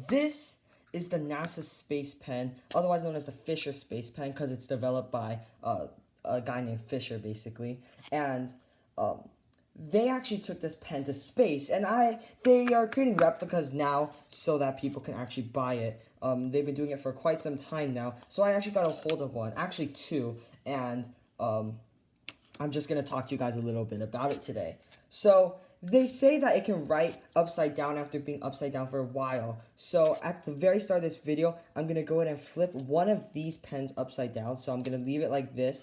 This is the NASA Space Pen, otherwise known as the Fisher Space Pen, because it's developed by a guy named Fisher, basically. And um, they actually took this pen to space, and they are creating replicas now so that people can actually buy it. They've been doing it for quite some time now, so I actually got a hold of one, actually two, and I'm just going to talk to you guys a little bit about it today. So they say that it can write upside down after being upside down for a while. So at the very start of this video, I'm going to go ahead and flip one of these pens upside down. So I'm going to leave it like this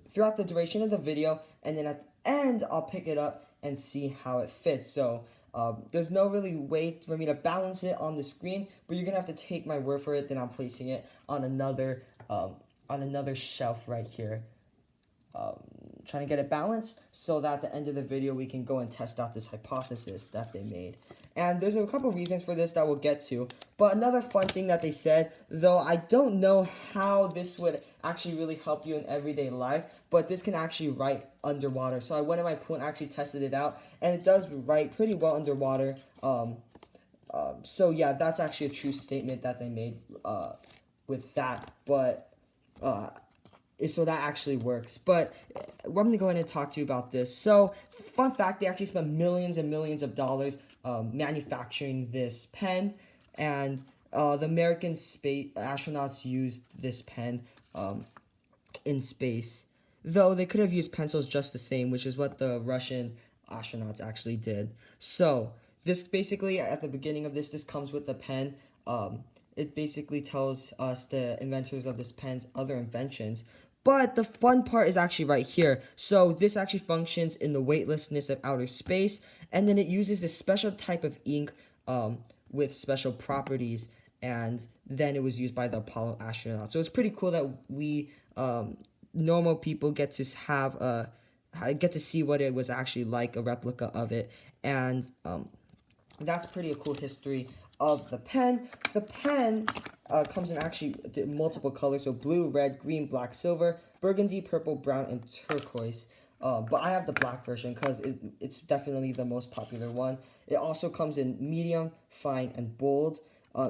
throughout the duration of the video. And then at the end, I'll pick it up and see how it fits. So there's no really way for me to balance it on the screen, but you're going to have to take my word for it that I'm placing it on another shelf right here. Trying to get it balanced so that at the end of the video we can go and test out this hypothesis that they made. And there's a couple reasons for this that we'll get to. But another fun thing that they said, though I don't know how this would actually really help you in everyday life, but this can actually write underwater. So I went in my pool and actually tested it out, and it does write pretty well underwater. So yeah, that's actually a true statement that they made with that. But so that actually works. But I'm going to go ahead and talk to you about this. So, fun fact, they actually spent millions and millions of dollars manufacturing this pen. And the American space astronauts used this pen in space. Though they could have used pencils just the same, which is what the Russian astronauts actually did. So, this basically, at the beginning of this comes with the pen. It basically tells us, the inventors of this pen's other inventions. But the fun part is actually right here. So this actually functions in the weightlessness of outer space, and then it uses this special type of ink with special properties, and then it was used by the Apollo astronauts. So it's pretty cool that we normal people get to see what it was actually like, a replica of it, and that's pretty a cool history of the pen. The pen comes in actually multiple colors, so blue, red, green, black, silver, burgundy, purple, brown, and turquoise. But I have the black version because it's definitely the most popular one. It also comes in medium, fine, and bold.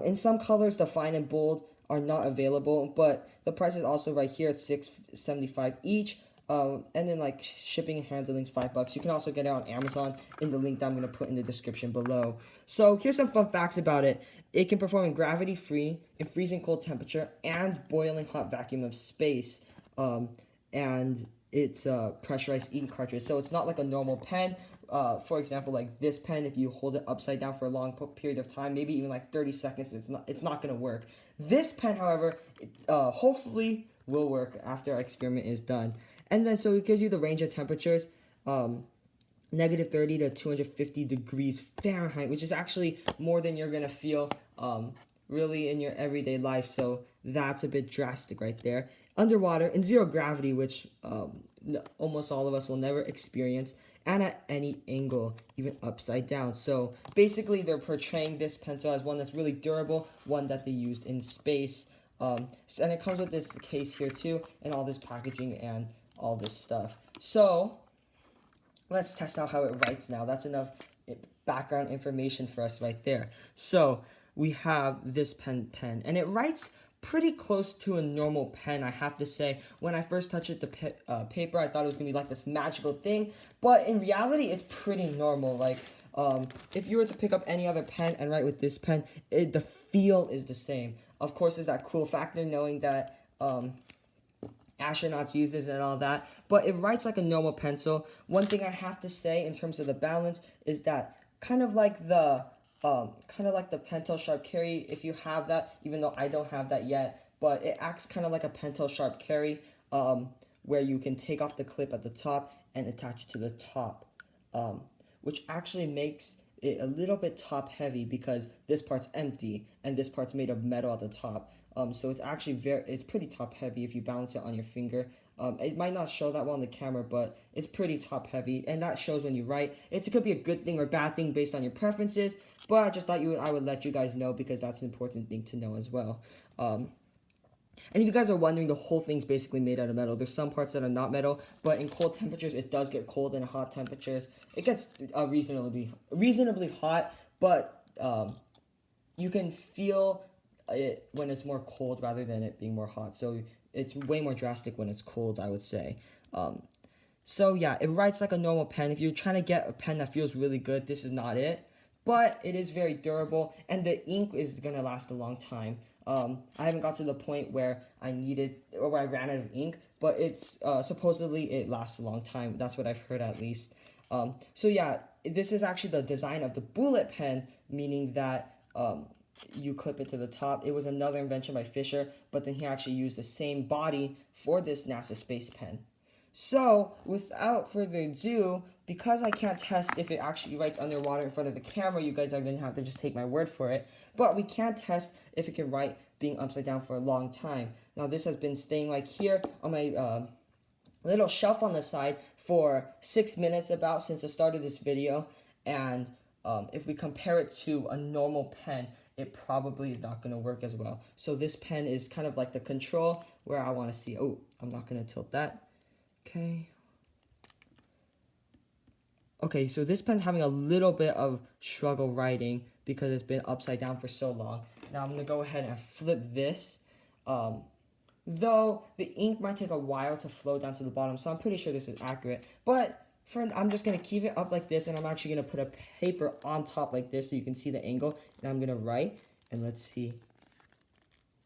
In some colors, the fine and bold are not available, but the price is also right here at $6.75 each. And then like shipping and handling is $5. You can also get it on Amazon in the link that I'm going to put in the description below. So here's some fun facts about it. It can perform in gravity-free, in freezing cold temperature, and boiling hot vacuum of space. And it's a pressurized ink cartridge. So it's not like a normal pen. For example, like this pen, if you hold it upside down for a long period of time, maybe even like 30 seconds, it's not going to work. This pen, however, hopefully will work after our experiment is done. And then, so it gives you the range of temperatures, negative 30 to 250 degrees Fahrenheit, which is actually more than you're going to feel really in your everyday life. So that's a bit drastic right there. Underwater, in zero gravity, which almost all of us will never experience, and at any angle, even upside down. So basically, they're portraying this pencil as one that's really durable, one that they used in space. And it comes with this case here too, and all this packaging and all this stuff. So let's test out how it writes now. That's enough background information for us right there. So we have this pen, and it writes pretty close to a normal pen, I have to say. When I first touched the paper, I thought it was gonna be like this magical thing, but in reality, it's pretty normal. Like, if you were to pick up any other pen and write with this pen, the feel is the same. Of course, there's that cool factor knowing that astronauts use this and all that, but it writes like a normal pencil. One thing I have to say in terms of the balance is that kind of like the Pentel Sharp Carry, if you have that, even though I don't have that yet, but it acts kind of like a Pentel Sharp Carry, where you can take off the clip at the top and attach it to the top, which actually makes it a little bit top heavy because this part's empty and this part's made of metal at the top. So it's actually it's pretty top heavy if you balance it on your finger. It might not show that well on the camera, but it's pretty top heavy, and that shows when you write. It could be a good thing or bad thing based on your preferences, but I just thought I would let you guys know because that's an important thing to know as well. And if you guys are wondering, the whole thing's basically made out of metal. There's some parts that are not metal, but in cold temperatures, it does get cold, and in hot temperatures, it gets reasonably hot, but you can feel it when it's more cold rather than it being more hot. So it's way more drastic when it's cold, I would say. So yeah, it writes like a normal pen. If you're trying to get a pen that feels really good, this is not it. But it is very durable, and the ink is gonna last a long time. I haven't got to the point where I needed or where I ran out of ink, but it's supposedly it lasts a long time. That's what I've heard at least. So yeah, this is actually the design of the bullet pen, meaning that you clip it to the top. It was another invention by Fisher, but then he actually used the same body for this NASA space pen. So, without further ado, because I can't test if it actually writes underwater in front of the camera, you guys are going to have to just take my word for it. But we can test if it can write being upside down for a long time. Now, this has been staying like here on my little shelf on the side for 6 minutes about since the start of this video. And if we compare it to a normal pen, it probably is not going to work as well. So this pen is kind of like the control where I want to see. Oh, I'm not going to tilt that. Okay, so this pen's having a little bit of struggle writing because it's been upside down for so long. Now I'm going to go ahead and flip this. Though the ink might take a while to flow down to the bottom, so I'm pretty sure this is accurate. But I'm just going to keep it up like this, and I'm actually going to put a paper on top like this so you can see the angle. And I'm going to write, and let's see.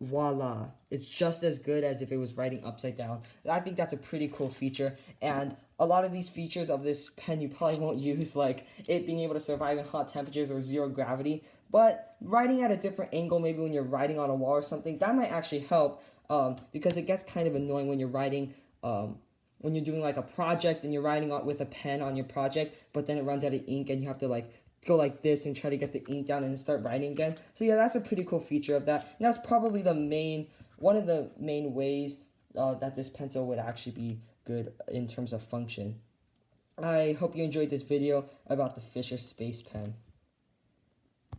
Voila, it's just as good as if it was writing upside down. I think that's a pretty cool feature, and a lot of these features of this pen you probably won't use, like it being able to survive in hot temperatures or zero gravity, but writing at a different angle, maybe when you're writing on a wall or something, that might actually help, because it gets kind of annoying when you're writing, when you're doing like a project and you're writing with a pen on your project, but then it runs out of ink and you have to like go like this and try to get the ink down and start writing again. So yeah, that's a pretty cool feature of that. And that's probably one of the main ways that this pencil would actually be good in terms of function. I hope you enjoyed this video about the Fisher Space Pen.